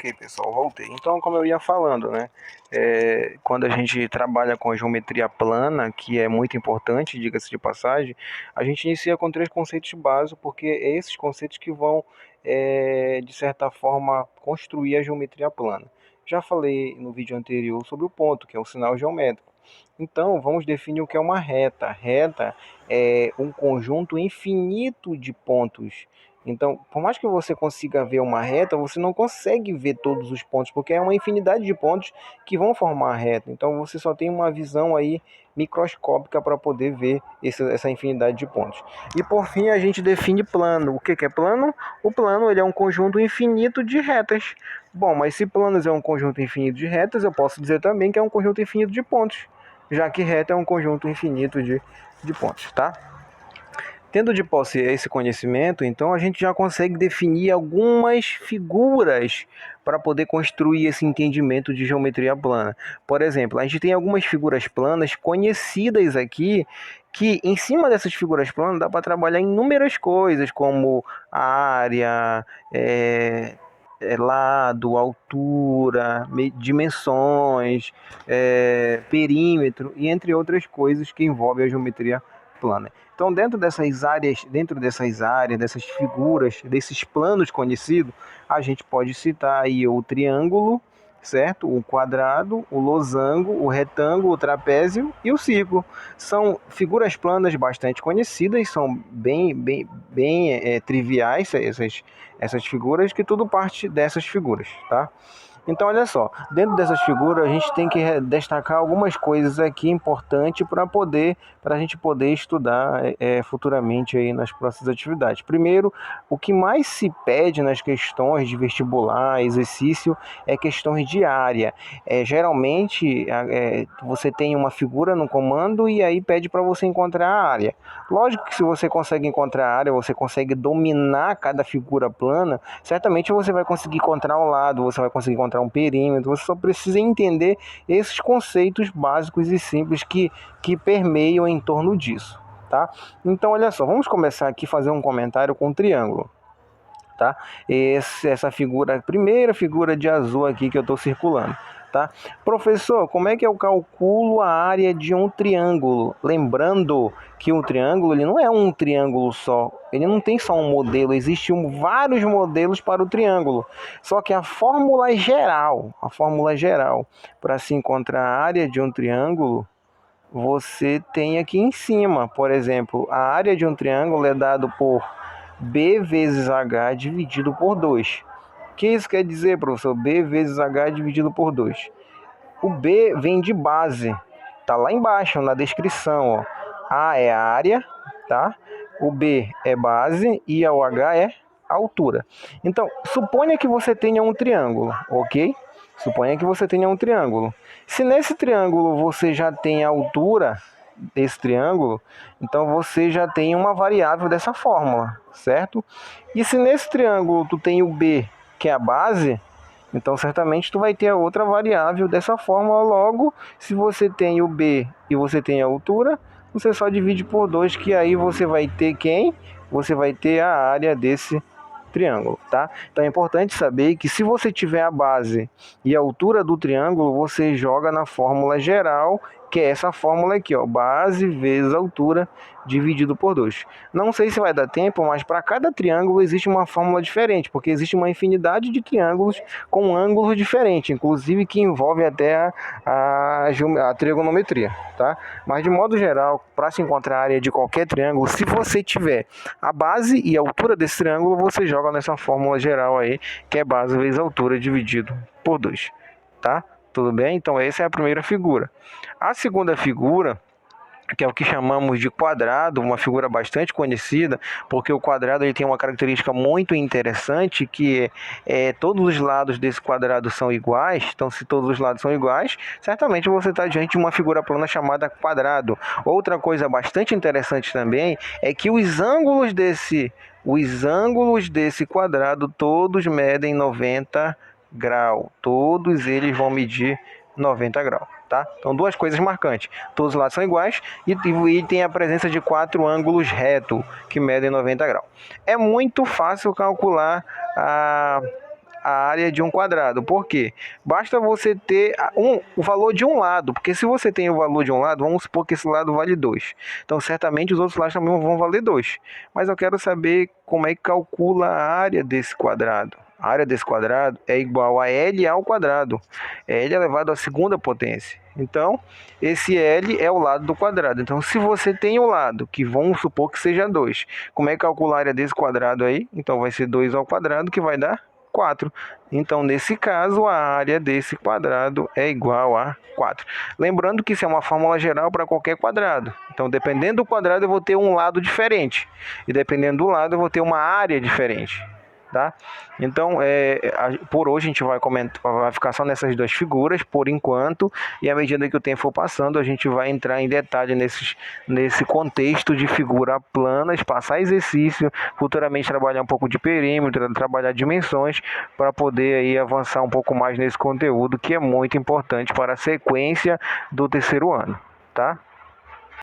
Ok, pessoal, voltei. Então, como eu ia falando, né? Quando a gente trabalha com a geometria plana, que é muito importante, diga-se de passagem, a gente inicia com 3 conceitos básicos, porque é esses conceitos que vão, de certa forma, construir a geometria plana. Já falei no vídeo anterior sobre o ponto, que é o sinal geométrico. Então, vamos definir o que é uma reta. Reta é um conjunto infinito de pontos. Então, por mais que você consiga ver uma reta, você não consegue ver todos os pontos, porque é uma infinidade de pontos que vão formar a reta. Então, você só tem uma visão aí microscópica para poder ver essa infinidade de pontos. E por fim, a gente define plano. O que é plano? O plano ele é um conjunto infinito de retas. Bom, mas se planos é um conjunto infinito de retas, eu posso dizer também que é um conjunto infinito de pontos, já que reta é um conjunto infinito de pontos, tá? Tendo de posse esse conhecimento, então a gente já consegue definir algumas figuras para poder construir esse entendimento de geometria plana. Por exemplo, a gente tem algumas figuras planas conhecidas aqui, que em cima dessas figuras planas dá para trabalhar inúmeras coisas, como área, lado, altura, dimensões, perímetro e entre outras coisas que envolvem a geometria plana. Então, dentro dessas áreas, dessas figuras, desses planos conhecidos, a gente pode citar aí o triângulo, certo? O quadrado, o losango, o retângulo, o trapézio e o círculo. São figuras planas bastante conhecidas, são bem triviais essas figuras, que tudo parte dessas figuras, tá? Então, olha só, dentro dessas figuras a gente tem que destacar algumas coisas aqui importantes para a gente poder estudar futuramente aí nas próximas atividades. Primeiro, o que mais se pede nas questões de vestibular, exercício, é questões de área. Geralmente, você tem uma figura no comando e aí pede para você encontrar a área. Lógico que se você consegue encontrar a área, você consegue dominar cada figura plana, certamente você vai conseguir encontrar um lado, você vai conseguir encontrar um perímetro, você só precisa entender esses conceitos básicos e simples que permeiam em torno disso, tá? Então, olha só, vamos começar aqui a fazer um comentário com o triângulo, tá? Essa figura, a primeira figura de azul aqui que eu estou circulando. Tá? Professor, como é que eu calculo a área de um triângulo? Lembrando que um triângulo ele não é um triângulo só, ele não tem só um modelo, existem vários modelos para o triângulo. Só que a fórmula geral para se encontrar a área de um triângulo, você tem aqui em cima. Por exemplo, a área de um triângulo é dado por B vezes H dividido por 2. O que isso quer dizer, professor? B vezes H dividido por 2. O B vem de base, tá lá embaixo na descrição, ó. A é a área, tá? O B é base e o H é altura. Então, suponha que você tenha um triângulo, ok? Suponha que você tenha um triângulo. Se nesse triângulo você já tem a altura desse triângulo, então você já tem uma variável dessa fórmula, certo? E se nesse triângulo tu tem o B, que é a base, então certamente tu vai ter a outra variável dessa fórmula. Logo, se você tem o B e você tem a altura, você só divide por 2, que aí você vai ter quem? Você vai ter a área desse triângulo, tá? Então é importante saber que se você tiver a base e a altura do triângulo, você joga na fórmula geral, que é essa fórmula aqui, ó, base vezes altura dividido por 2. Não sei se vai dar tempo, mas para cada triângulo existe uma fórmula diferente, porque existe uma infinidade de triângulos com ângulos diferentes, inclusive que envolve até a trigonometria, tá? Mas de modo geral, para se encontrar a área de qualquer triângulo, se você tiver a base e a altura desse triângulo, você joga nessa fórmula geral aí, que é base vezes altura dividido por 2, tá? Tudo bem? Então essa é a primeira figura. A segunda figura, que é o que chamamos de quadrado, uma figura bastante conhecida, porque o quadrado ele tem uma característica muito interessante, que todos os lados desse quadrado são iguais. Então, se todos os lados são iguais, certamente você está diante de uma figura plana chamada quadrado. Outra coisa bastante interessante também é que os ângulos desse quadrado todos medem 90 graus. Todos eles vão medir 90 graus. Tá? Então, duas coisas marcantes: todos os lados são iguais e tem a presença de 4 ângulos retos que medem 90 graus. É muito fácil calcular a área de um quadrado. Por quê? Basta você ter o valor de um lado, porque se você tem o valor de um lado, vamos supor que esse lado vale 2. Então, certamente os outros lados também vão valer 2. Mas eu quero saber como é que calcula a área desse quadrado. A área desse quadrado é igual a L ao quadrado. L elevado à segunda potência. Então, esse L é o lado do quadrado. Então, se você tem o lado, que vamos supor que seja 2, como é que calcula a área desse quadrado aí? Então, vai ser 2 ao quadrado, que vai dar 4. Então, nesse caso, a área desse quadrado é igual a 4. Lembrando que isso é uma fórmula geral para qualquer quadrado. Então, dependendo do quadrado, eu vou ter um lado diferente. E dependendo do lado, eu vou ter uma área diferente. Tá? Então, por hoje a gente vai ficar só nessas duas figuras, por enquanto, e à medida que o tempo for passando, a gente vai entrar em detalhe nesse contexto de figura plana, passar exercício, futuramente trabalhar um pouco de perímetro, trabalhar dimensões, para poder aí avançar um pouco mais nesse conteúdo, que é muito importante para a sequência do terceiro ano. Tá?